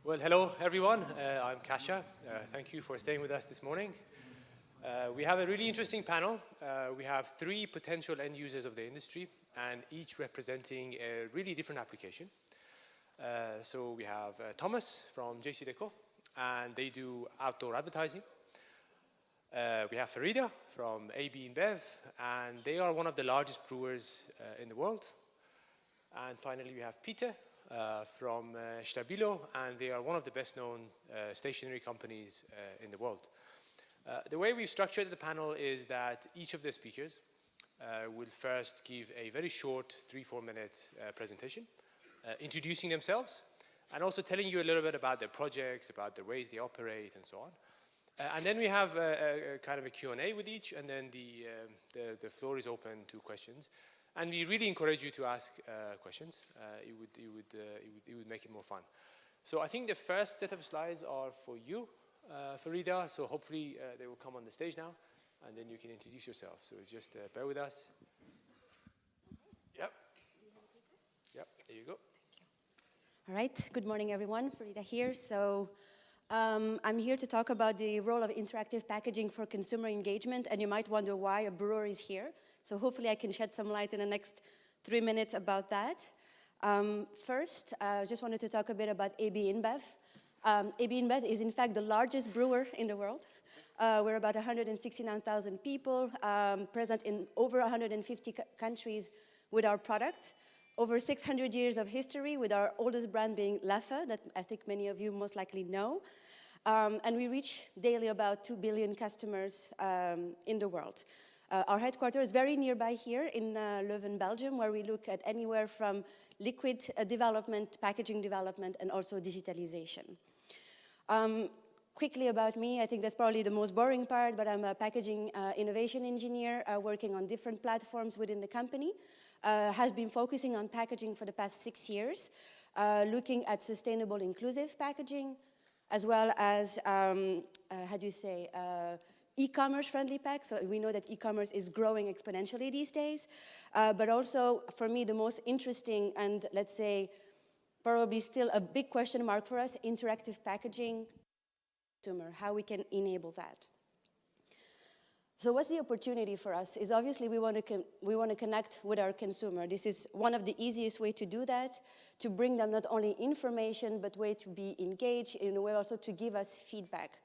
Well, hello everyone. I'm Kasha. Thank you for staying with us this morning. We have a really interesting panel. We have three potential end users of the industry, and each representing a really different application. So we have Thomas from JCDecaux, and they do outdoor advertising. We have Farida from InBev, and they are one of the largest brewers in the world. And finally, we have Peter from Stabilo, and they are one of the best-known stationery companies in the world. The way we've structured the panel is that each of the speakers will first give a very short 3-4 minute presentation, introducing themselves, and also telling you a little bit about their projects, about the ways they operate, and so on. And then we have a kind of a Q&A with each, and then the floor is open to questions. And we really encourage you to ask questions. It would make it more fun. So I think the first set of slides are for you, Farida. So hopefully they will come on the stage now, and then you can introduce yourself. So just bear with us. Yep. Yep, there you go. All right, good morning everyone, Farida here. So I'm here to talk about the role of interactive packaging for consumer engagement, and you might wonder why a brewer is here. So hopefully I can shed some light in the next 3 minutes about that. First, I just wanted to talk a bit about AB InBev. AB InBev is in fact the largest brewer in the world. We're about 169,000 people, present in over 150 countries with our products. Over 600 years of history, with our oldest brand being Leffe, that I think many of you most likely know. And we reach daily about 2 billion customers in the world. Our headquarters is very nearby here in Leuven, Belgium, where we look at anywhere from liquid development, packaging development, and also digitalization. Quickly about me, I think that's probably the most boring part, but I'm a packaging innovation engineer working on different platforms within the company. Has been focusing on packaging for the past 6 years, looking at sustainable, inclusive packaging, as well as, e-commerce friendly packs. So we know that e-commerce is growing exponentially these days, but also for me the most interesting and let's say probably still a big question mark for us, interactive packaging, consumer, how we can enable that. So what's the opportunity for us is obviously we want to connect with our consumer. This is one of the easiest way to do that, to bring them not only information, but way to be engaged, in a way also to give us feedback.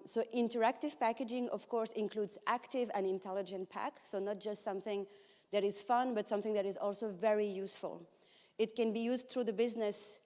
So interactive packaging, of course, includes active and intelligent pack. So not just something that is fun, but something that is also very useful. It can be used through the business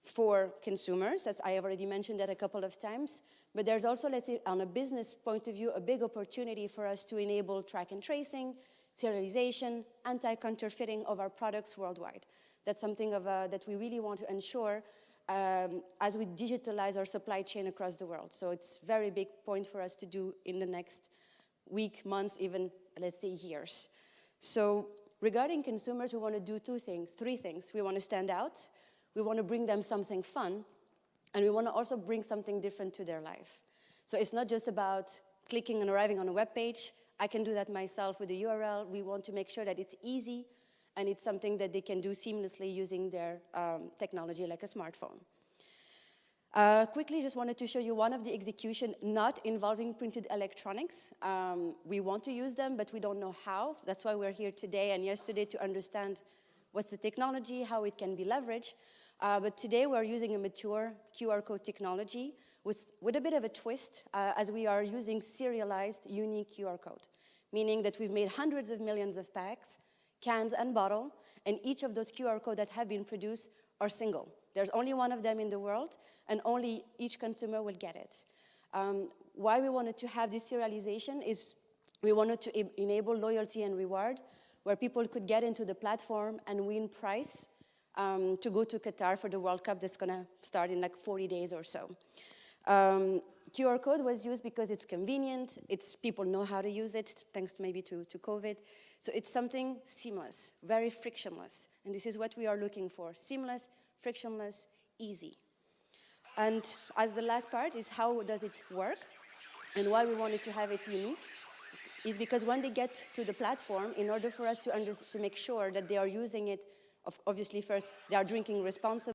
for consumers. I have already mentioned that a couple of times. But there's also, let's say, on a business point of view, a big opportunity for us to enable track and tracing, serialization, anti-counterfeiting of our products worldwide. That's something that we really want to ensure as we digitalize our supply chain across the world. So it's a very big point for us to do in the next week, months, even, let's say, years. So regarding consumers, we want to do three things. We want to stand out, we want to bring them something fun, and we want to also bring something different to their life. So it's not just about clicking and arriving on a web page. I can do that myself with a URL. We want to make sure that it's easy, and it's something that they can do seamlessly using their technology like a smartphone. Quickly, just wanted to show you one of the execution not involving printed electronics. We want to use them, but we don't know how. So that's why we're here today and yesterday to understand what's the technology, how it can be leveraged. But today we're using a mature QR code technology with a bit of a twist, as we are using serialized, unique QR code, meaning that we've made hundreds of millions of packs, cans and bottle, and each of those QR codes that have been produced are single. There's only one of them in the world, and only each consumer will get it. Why we wanted to have this serialization is we wanted to enable loyalty and reward, where people could get into the platform and win prize to go to Qatar for the World Cup that's gonna start in like 40 days or so. QR code was used because it's convenient, people know how to use it, thanks maybe to COVID. So it's something seamless, very frictionless. And this is what we are looking for, seamless, frictionless, easy. And as the last part is how does it work and why we wanted to have it unique is because when they get to the platform, in order for us to make sure that they are using it, obviously first they are drinking responsibly,